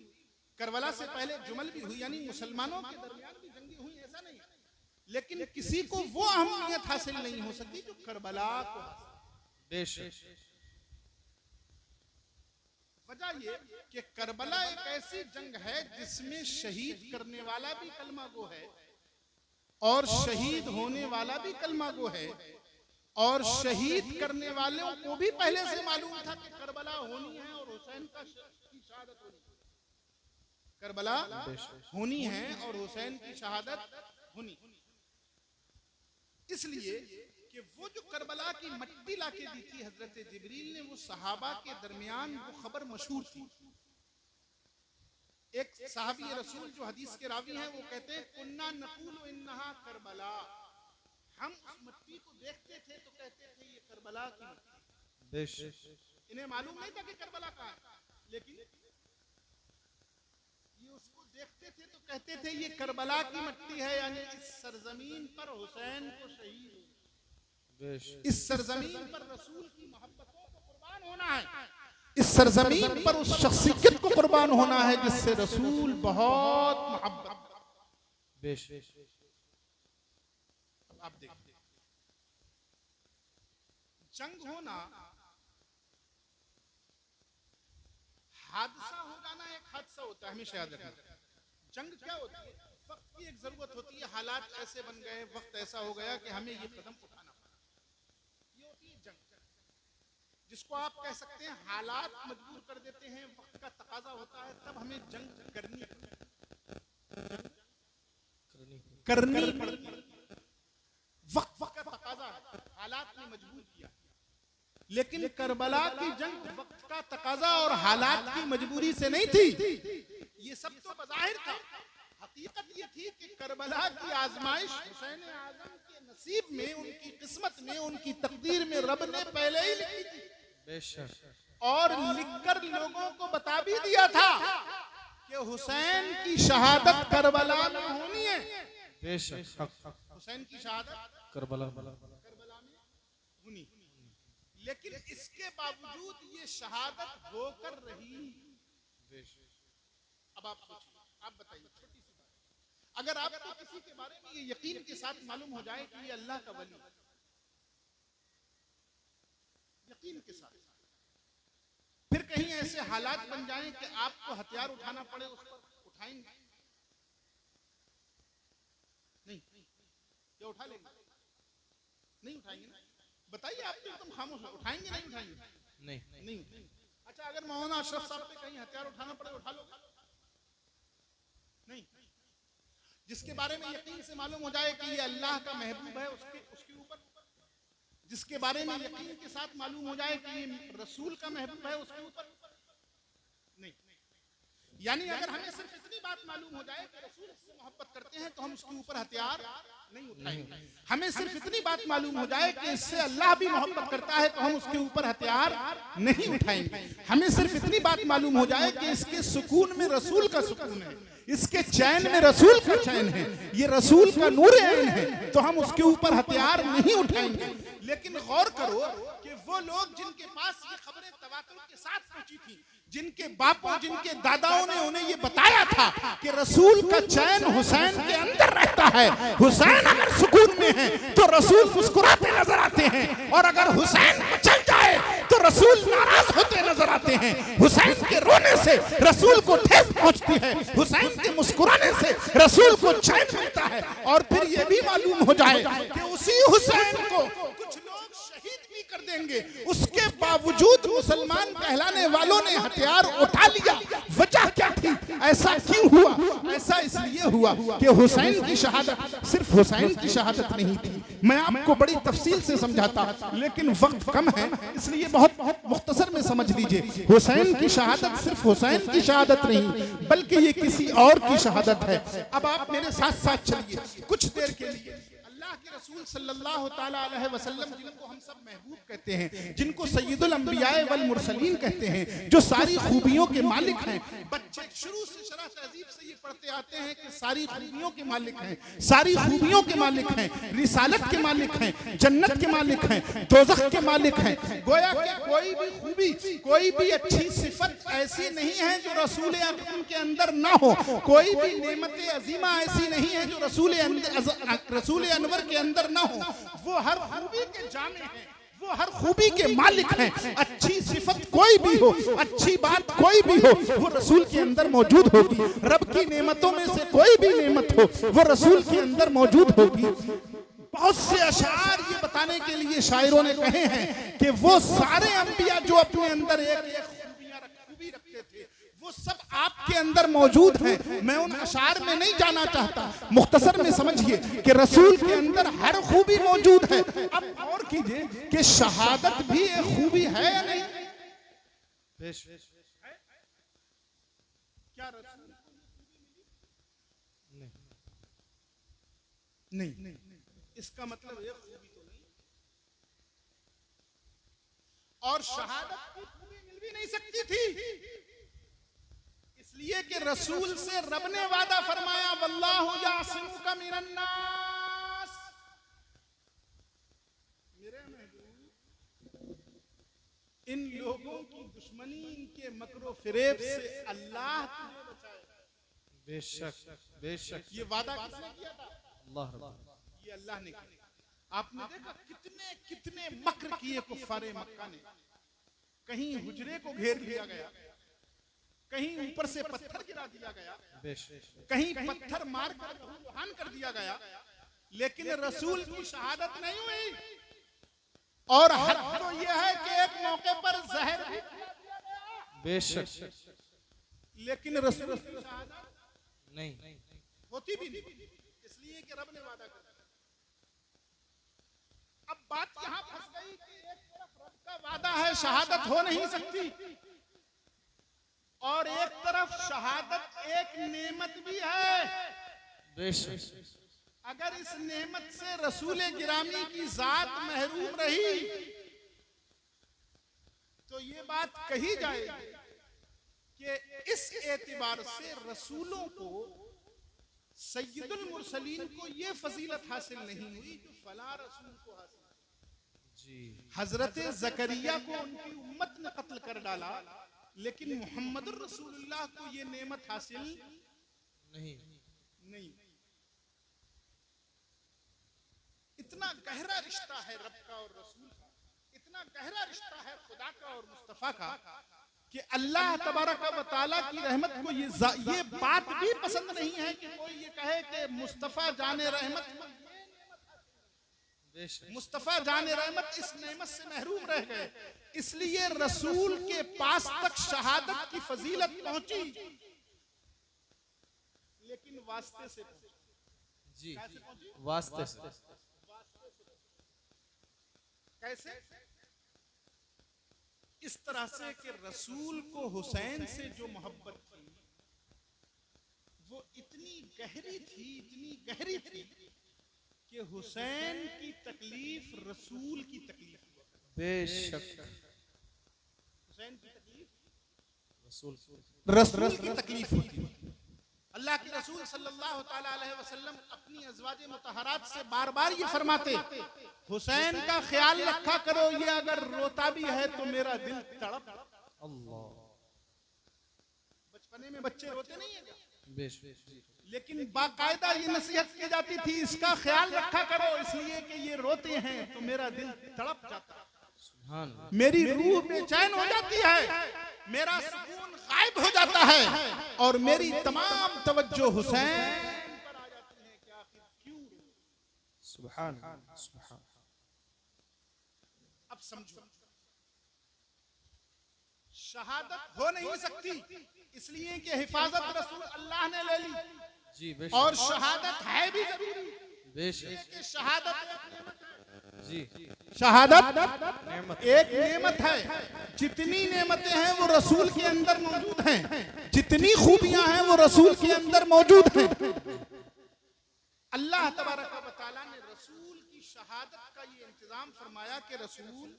करबला से पहले जुमल भी हुई, यानी मुसलमानों के दरमियान भी जंगी हुई, ऐसा नहीं, लेकिन किसी को वो अहमियत हासिल नहीं हो सकी जो करबला को। बेशक। वजह ये कि करबला एक ऐसी जंग है जिसमें शहीद करने वाला भी कलमा गो है और शहीद होने वाला भी कलमा गो है, और शहीद करने वालों को भी पहले से मालूम था कि करबला होनी है और हुसैन की शहादत होनी है। करबला होनी है और हुसैन की शहादत होनी, इसलिए कि वो जो करबला की मट्टी लाके दी थी हजरत जिब्रील ने, वो सहाबा के दरमियान वो खबर मशहूर थी। एक साहबी रसूल जो हदीस के रावी हैं वो कहते हैं कुन्ना नक़ूलु इन्नहा करबला, हम उस मट्टी को देखते थे तो कहते थे ये करबला की मट्टी। इन्हें मालूम नहीं था कि करबला कहाँ है, लेकिन ये उसको देखते थे तो कहते थे ये करबला की मट्टी है, यानी इस सरजमीन पर हुसैन को शहीद, इस सरजमीन पर रसूल की मोहब्बतों को कुर्बान होना है, इस सरजमीन पर उस शख्सियत को कुर्बान होना है जिससे रसूल बहुत मोहब्बत। आप देखिए जंग होना, हादसा हो जाना एक हादसा होता है, हमेशा याद रखना। जंग क्या होती है? वक्त की एक जरूरत होती है, हालात ऐसे बन गए, वक्त ऐसा हो गया कि हमें ये कदम उठाना पड़ा, ये होती है जंग, जिसको आप कह सकते हैं हालात मजबूर कर देते हैं, वक्त का तकाजा होता है, तब हमें जंग करनी पड़ती। वक्त का तकाजा है, हालात ने मजबूर किया, लेकिन करबला की जंग वक्त का तकाजा और हालात की मजबूरी से नहीं थी। ये सब तो बज़ाहिर था, हकीकत ये थी कि करबला की आजमाइश हुसैन आज़म के नसीब में, उनकी किस्मत में, उनकी तकदीर में रब ने पहले ही लिखी थी, और लिखकर लोगों को बता भी दिया था कि हुसैन की शहादत करबला में होनी है। हुसैन की शहादत करबला में होनी, लेकिन इसके बावजूद ये शहादत होकर रही। अब आप सोचिए, आप बताइए, छोटी सी बात, अगर आपको किसी के बारे में ये यकीन के साथ मालूम हो जाए कि ये अल्लाह का वली, यकीन के साथ, फिर कहीं ऐसे हालात बन जाएं कि आपको हथियार उठाना पड़े, उस पर उठाएंगे? नहीं, क्या उठा लेंगे? नहीं उठाएंगे ना? बताइए, आप एकदम खामोश, उठाएंगे नहीं उठाएंगे? नहीं उठाएंगे। अच्छा, अगर मौलाना अशरफ साहब पे कहीं हथियार उठाना पड़े, उठा लोगे? नहीं। जिसके बारे में यकीन से मालूम हो जाए कि ये अल्लाह का महबूब है, उसके ऊपर, जिसके बारे में यकीन के साथ मालूम हो जाए कि ये रसूल का महबूब है, उसके ऊपर नहीं। यानी अगर हमें सिर्फ इतनी बात मालूम हो जाए कि रसूल से मोहब्बत करते हैं तो हम उसके ऊपर हथियार नहीं उठाएंगे। हमें सिर्फ इतनी बात मालूम हो जाए कि इससे अल्लाह भी मोहब्बत करता है तो हम उसके ऊपर हथियार नहीं उठाएंगे। हमें सिर्फ इतनी बात मालूम हो जाए कि इसके सुकून में रसूल का सुकून है, इसके चैन में रसूल का चैन है, ये रसूल का नूर ऐन है, तो हम उसके ऊपर हथियार नहीं उठाएंगे। लेकिन गौर करो कि वो लोग जिनके पास ये खबरें तवातुर के साथ पहुंची थी, जिनके बापों, जिनके दादाओं ने उन्हें ये बताया था कि रसूल का चैन हुसैन के अंदर रहता है, हुसैन अगर सुकून में है तो रसूल मुस्कुराते नजर आते हैं, और अगर हुसैन मचल जाए तो रसूल नाराज होते नजर आते हैं। हुसैन के रोने से रसूल को ठेस पहुंचती है, हुसैन के मुस्कुराने से रसूल को चैन मिलता है। और फिर ये भी मालूम हो जाए कि उसी हुसैन को कुछ लोग शहीद भी कर देंगे, उसके बावजूद मुसलमान कहलाने वालों ने हथियार उठा लिया। वजह क्या थी? ऐसा क्यों हुआ? ऐसा इसलिए हुआ कि हुसैन की शहादत सिर्फ हुसैन की शहादत नहीं थी। मैं आपको बड़ी तफसील से समझाता, लेकिन वक्त कम है इसलिए बहुत मुख्तसर में समझ लीजिए। हुसैन की शहादत सिर्फ हुसैन की शहादत नहीं, बल्कि ये किसी और की शहादत है। अब आप मेरे साथ साथ चलिए कुछ देर के लिए। अल्लाह के रसूल सल्लल्लाहु ताला अलैहि वसल्लम, जिनको हम सब महबूब कहते हैं, जिनको सय्यदुल अंबिया वल मुरसलीन कहते हैं, जो सारी खूबियों के मालिक हैं। बच्चे शुरू से शरह तहजीब से ये पढ़ते आते हैं कि सारी खूबियों के मालिक हैं, सारी खूबियों के मालिक हैं, रिसालत के मालिक हैं, जन्नत के मालिक हैं, दोज़ख के मालिक हैं। गोया कि कोई भी खूबी, कोई भी अच्छी सिफत ऐसी नहीं है जो रसूल अकरम के अंदर ना हो, कोई भी नेमत अजीमा ऐसी नहीं है जो रसूल अनवर के अंदर ना हो। वो हर खूबी के जामे हैं, वो हर खूबी के मालिक हैं। अच्छी सिफत कोई भी हो, अच्छी बात कोई भी हो, वो रसूल के अंदर मौजूद होगी। रब की नेमतों में से कोई भी नेमत हो, वो रसूल के अंदर मौजूद होगी। बहुत से अशार ये बताने के लिए शायरों ने कहे हैं कि वो सारे अंबिया जो अपने अंदर एक खूबी रखते थे, वो वो सब आपके अंदर मौजूद है। मैं उन अशार में नहीं जाना चाहता, मुख्तसर में समझिए कि रसूल के अंदर हर खूबी मौजूद है। अब और कीजिए कि शहादत भी एक खूबी है या नहीं? क्या रसूल नहीं, इसका मतलब एक खूबी तो नहीं। और शहादत की खूबी मिल भी नहीं सकती थी, इसलिए कि रसूल से रब ने वादा फरमाया, वल्लाहु यासिमुका मिनन्नास, मेरे महबूब इन लोगों की दुश्मनी, इनके मकरो फिरेब से अल्लाह तुम्हें बचाएगा। बेशक बेशक। ये वादा किसने किया था? अल्लाह। ये अल्लाह ने किया। आपने देखा कितने कितने मक्र किए कुफ्फारे मक्का ने। कहीं हुजरे को घेर लिया गया, कहीं ऊपर से पत्थर गिरा दिया गया, कहीं पत्थर मार कर लहूलुहान कर दिया गया, लेकिन रसूल की शहादत नहीं हुई। और हद तो यह है कि एक मौके पर जहर भी बेशक, लेकिन रसूल की शहादत नहीं होती भी नहीं, इसलिए कि रब ने वादा कर दिया। अब बात यहां फंस गई कि एक तरफ रब का वादा है, शहादत हो नहीं सकती, और एक तरफ शहादत एक नेमत भी है। बेशक। अगर इस नेमत से रसूल गिरामी की जात महरूम रही तो ये बात कही जाएगी कि इस एतबार से रसूलों को, सैयदुल मुरसलीन को ये फजीलत हासिल नहीं हुई जो फला रसूल को हासिल जी। हजरत जकरिया को उनकी उम्मत ने कत्ल कर डाला, लेकिन मुहम्मदुर रसूलुल्लाह को ये नेमत हासिल नहीं। इतना गहरा रिश्ता है रब का और रसूल का, इतना गहरा रिश्ता है खुदा का और मुस्तफा का कि अल्लाह तबारक व तआला की रहमत को ये बात भी पसंद नहीं है कि कोई ये कहे कि मुस्तफा जाने रहमत, मुस्तफा जाने रहमत इस नेमत से महरूम रह गए। इसलिए रसूल के पास तक शहादत की फजीलत पहुंची, लेकिन वास्ते से जी, वास्ते से। कैसे? इस तरह से कि रसूल को हुसैन से जो मोहब्बत थी वो इतनी गहरी थी कि हुसैन की तकलीफ रसूल की तकलीफ। बेशक। हुसैन की तकलीफ रसूल की तकलीफ होती। अल्लाह के रसूल सल्लल्लाहु ताला अलैहि वसल्लम अपनी अज़वाजे मुतहरात से बार बार ये फरमाते, हुसैन का ख्याल रखा करो, ये अगर रोता भी है तो मेरा दिल तड़प। अल्लाह। बचपने में बच्चे रोते नहीं है, लेकिन बाकायदा ये नसीहत की जाती थी, इसका ख्याल रखा करो, इसलिए कि ये रोते हैं तो मेरा दिल तड़प जाता है, मेरी रूह बेचैन हो जाती है, मेरा सुकून गायब हो जाता है, और मेरी तमाम तवज्जो हुसैन पर आ जाती है कि आखिर क्यों। सुभान सुभान। अब समझो, शहादत हो नहीं सकती इसलिए कि हिफाजत रसूल अल्लाह ने ले ली जी, और शहादत है भी जरूरी। बेशक। शहादत जी, शहादत एक नेमत है। जितनी नेमतें हैं वो रसूल के अंदर मौजूद हैं, जितनी खूबियां हैं वो रसूल के अंदर मौजूद हैं। अल्लाह तबारक व तआला ने रसूल की शहादत का ये इंतजाम फरमाया कि रसूल,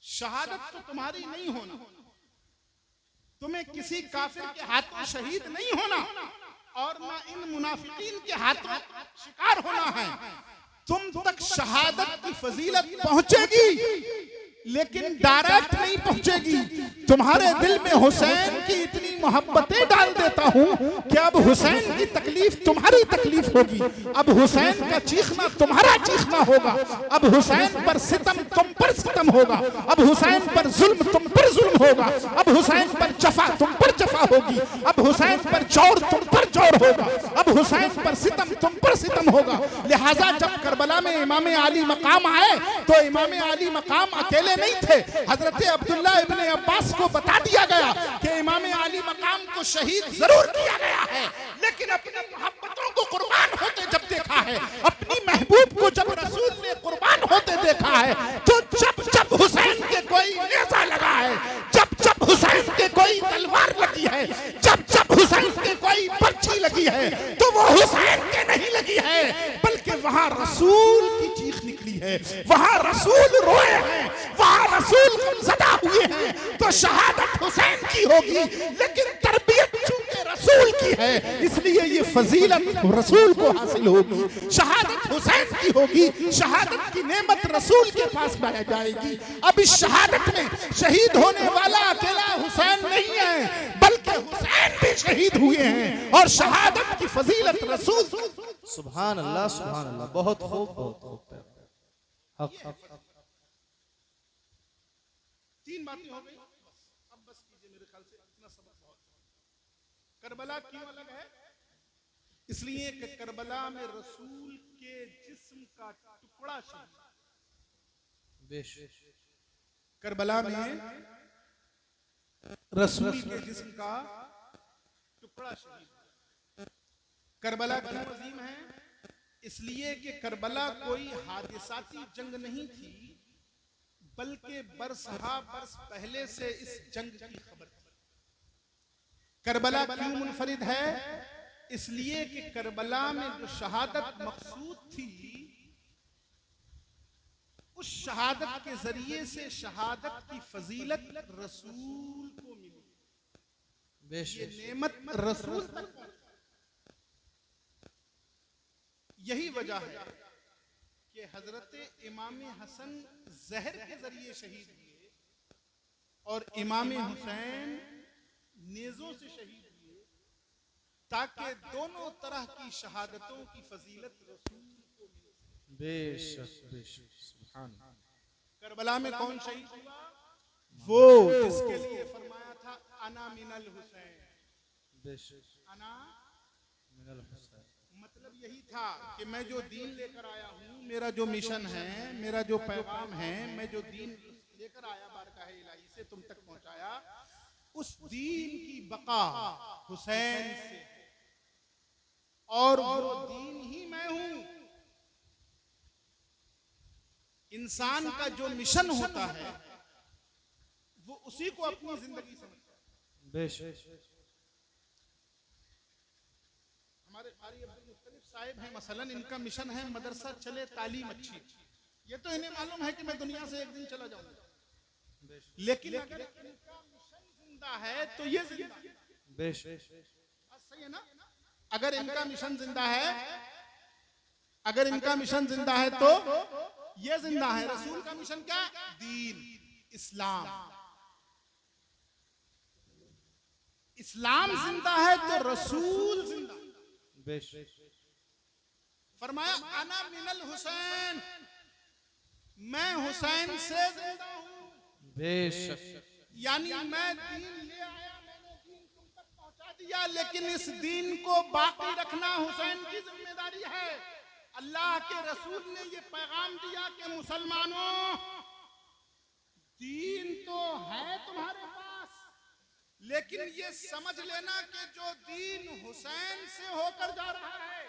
शहादत तो तुम्हारी नहीं होना, तुम्हें किसी काफिर के हाथों शहीद नहीं होना, और ना इन मुनाफिकीन के हाथों शिकार होना है। तुम तक शहादत की फजीलत पहुंचेगी, लेकिन डायरेक्ट नहीं पहुंचेगी। तुम्हारे दिल में हुसैन की इतनी मोहब्बतें डाल देता हूं कि अब हुसैन की तकलीफ तुम्हारी तकलीफ होगी, अब हुसैन का चीखना तुम्हारा चीखना होगा, अब हुसैन पर सितम तुम पर सितम होगा, अब हुसैन पर जुल्म तुम पर जुल्म होगा, अब हुसैन पर जफा तुम पर जफा होगी, अब हुसैन पर जौर तुम पर जौर होगा, अब हुसैन पर सितम तुम पर सितम होगा। लिहाजा जब करबला में इमाम अली मकाम आए तो इमाम अली मकाम अकेले नहीं थे। हजरत अब्दुल्ला इब्ने अब्बास को बता दिया गया कि इमाम अली मकाम को शहीद जरूर किया गया है, लेकिन अपनी मोहब्बतों को कुर्बान होते जब देखा है, अपनी महबूब को जब रसूल ने कुर्बान होते देखा है, तो जब जब हुसैन के कोई नेज़ा लगा है, जब जब हुसैन के कोई तलवार लगी है, जब जब हुसैन के कोई पर्ची लगी है, तो वो हुसैन के नहीं लगी है, बल्कि वहां रसूल की चीख निकली है, वहां रसूल रोए हैं, वहां रसूल गमज़दा हुए हैं। तो शहादत हुसैन की होगी, लेकिन तरबियत चूंकि रसूल की है, इसलिए ये फजीलत रसूल को हासिल होगी। शहादत हुसैन की होगी, शहादत की नेमत रसूल के पास पाई जाएगी। अब इस शहादत में शहीद होने वाला अकेला हुसैन नहीं है, बल्कि हुसैन भी शहीद हुए हैं, और शहादत की फजीलत रसूल। सुभान अल्लाह, सुभान अल्लाह, बहुत खूब, बहुत खूब। हक तीन बातें हो गई, अब बस कीजिए, मेरे ख्याल से इतना सबक बहुत। करबला क्यों अलग है? इसलिए कि करबला में रसूल के जिस्म का टुकड़ा शहीद, करबला में रसूल के जिस्म का टुकड़ा शहीद। करबला क्यों अजीम है? इसलिए कि करबला कोई हादिसाती जंग नहीं थी, बल्कि बरसहा बरस पहले से इस जंग की खबर थी। करबला क्यों मुनफरिद है? इसलिए कि करबला में जो शहादत मकसूद थी, उस शहादत के जरिए से शहादत की फजीलत रसूल को मिली, ये नेमत रसूल तक पहुंची। यही वजह है कि हजरत इमाम हसन जहर के जरिए शहीद हुए और इमाम हुसैन नेज़ों से शहीद हुए, ताकि दोनों तरह की शहादतों की फजीलत रसूल को मिले। बेशक बेशक, सुभान। करबला में कौन शहीद हुआ? वो जिसके लिए फरमाया था अना मिनल हुसैन, बेशक अना मिनल हुसैन। मतलब यही था कि मैं जो दीन लेकर आया हूँ, मेरा जो मिशन है, मेरा जो पैगाम है, मैं जो दीन लेकर आया बारगाह इलाही से तुम तक पहुंचाया, उस दीन की बका हुसैन से, और वो दीन ही मैं हूं। इंसान का जो मिशन होता है वो उसी को अपनी जिंदगी समझता है। बेशक हमारे कारी अब्दुल मुत्तलिब साहिब हैं मसलन, इनका मिशन है मदरसा चले तालीम अच्छी। ये तो इन्हें मालूम है कि मैं दुनिया से एक दिन चला जाऊंगा, लेकिन अगर इनका मिशन जिंदा है तो ये जिंदा है। बेशक सही है ना? अगर इनका मिशन जिंदा है, अगर इनका मिशन जिंदा है तो ये जिंदा है। रसूल का मिशन क्या? दीन, इस्लाम। इस्लाम जिंदा है तो रसूल जिंदा। फरमाया अना मिनल हुसैन, मैं हुसैन से जिंदा हूं। बेशक, यानी मैं दीन ले आया, मैंने दीन तुम तक पहुंचा दिया, लेकिन इस दीन को बाकी रखना हुसैन की जिम्मेदारी है। अल्लाह के रसूल ने ये पैगाम दिया कि मुसलमानों, दीन तो है तुम्हारे पास, लेकिन ये समझ लेना कि जो दीन हुसैन से होकर जा रहा है,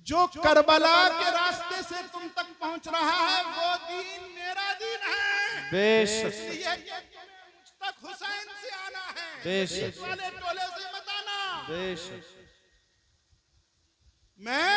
जो करबला के रास्ते से तुम तक पहुंच रहा है, वो दीन मेरा दीन है। बेशक, इसलिए मुझ तक हुसैन से आना है, बेशक, वाले टोले से मत आना। बेशक, मैं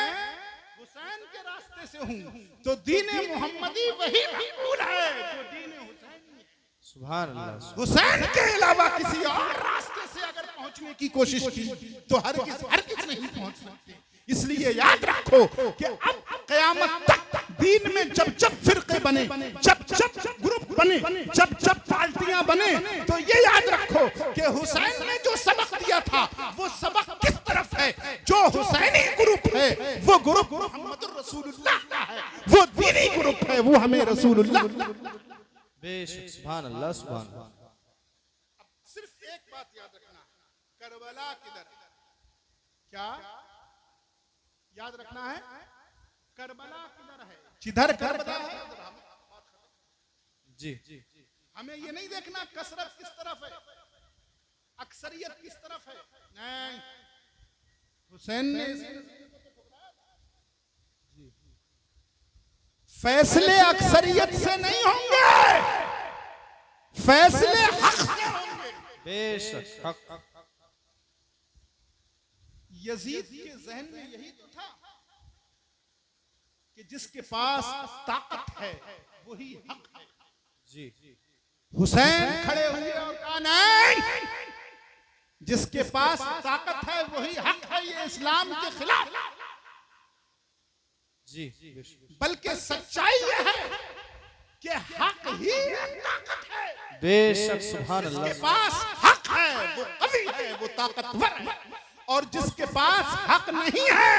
हुसैन के रास्ते से हूँ, तो दीन मोहम्मदी वही मकबूल है जो दीन हुसैन है। सुभान अल्लाह। हुसैन के अलावा किसी और रास्ते से अगर पहुंचने की कोशिश की तो हर किस नहीं पहुंच सकते। इसलिए याद रखो कि अब क़यामत तक दीन में जब जब फिरके बने, जब जब ग्रुप बने, जब जब पार्टियां बने, तो ये याद रखो कि हुसैन ने जो सबक दिया था वो सबक किस तरफ है? जो हुसैनी ग्रुप है वो ग्रुप मोहम्मद रसूलुल्लाह का है, वो दीनी ग्रुप है, वो हमें रसूलुल्लाह। बेशक, सुभान अल्लाह, सुभान अल्लाह। अब सिर्फ एक बात याद रखना, करबला किधर है? क्या याद रखना है? करबला किधर है, जिधर करबला है उधर हम। जी हमें ये नहीं देखना कसरत किस तरफ है, अक्सरियत किस तरफ है। नहीं, हुसैन ने फैसले अक्सरियत से नहीं होंगे, फैसले हक से होंगे। बेशक हक। यजीद के जहन में यही तो था कि जिसके पास ताकत है वही हक है। जी हुसैन खड़े हुए और कहा नहीं, जिसके पास ताकत है वही हक है, ये इस्लाम के खिलाफ। जी बल्कि सच्चाई यह है कि हक ही ताकत है। बेशक सुभान अल्लाह। जिसके पास हक है वो कवि है, वो ताकतवर है, और जिसके पास हक नहीं है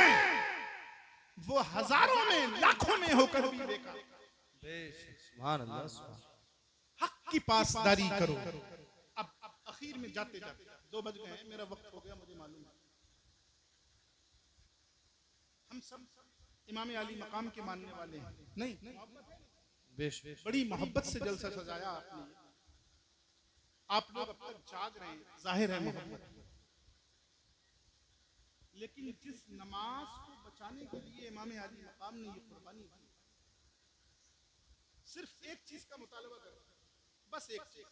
वो हजारों में लाखों में होकर भी बेकार। बेशक सुभान अल्लाह। हक की पासदारी करो। अब आखिर में जाते जाते 2 बज गए, मेरा वक्त हो गया, मुझे मालूम है। हम सब इमाम अली मकाम के मानने वाले हैं, नहीं बेशक बड़ी मोहब्बत से जलसा सजाया आपने। आप लोग अब तक जाग रहे हैं, जाहिर है मोहब्बत। लेकिन जिस नमाज को बचाने के लिए इमाम अली मकाम ने ये कुर्बानी दी, सिर्फ एक चीज का मुतालबा करो, बस एक चीज,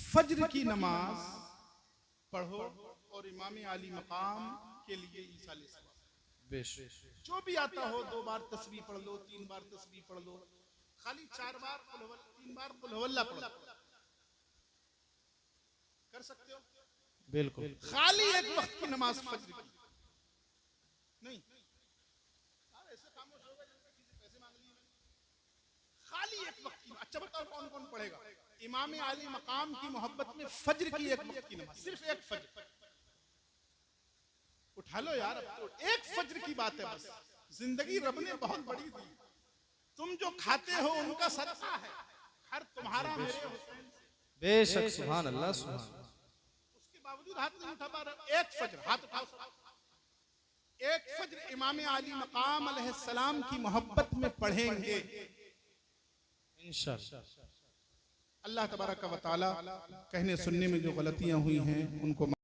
फज्र की नमाज पढ़ो और इमाम अली मकाम के लिए ईसाले सवाब। बेशक जो भी आता हो 2 बार तस्बीह पढ़ लो, 3 बार तस्बीह पढ़ लो, खाली 4 बार 3 बार कुल हुवल्लाह पढ़ लो, कर सकते हो। बिल्कुल खाली एक वक्त की नमाज फज्र की, नहीं यार ऐसे खामोश हो गए जैसे किसी पैसे मांग लिए। खाली एक वक्त की। अच्छा बताओ कौन कौन पढ़ेगा इमाम अली मकाम की मोहब्बत में फज्र की एक वक्त की नमाज, सिर्फ एक फज्र। उठा लो यार, अब तो एक फज्र की बात है बस। जिंदगी रब ने बहुत बड़ी दी, तुम जो खाते हो उनका सदका है, हर तुम्हारा मेरे हुसैन से। बेशक सुभान अल्लाह सुभान। उसके बावजूद हाथ नहीं उठा पा रहे। एक फज्र हाथ उठाओ, एक फज्र इमाम अली मकाम अलैहिस्सलाम की मोहब्बत में पढ़ेंगे इंशाअल्लाह। अल्लाह तबारक व तआला कहने सुनने में जो गलतियां हुई हैं उनको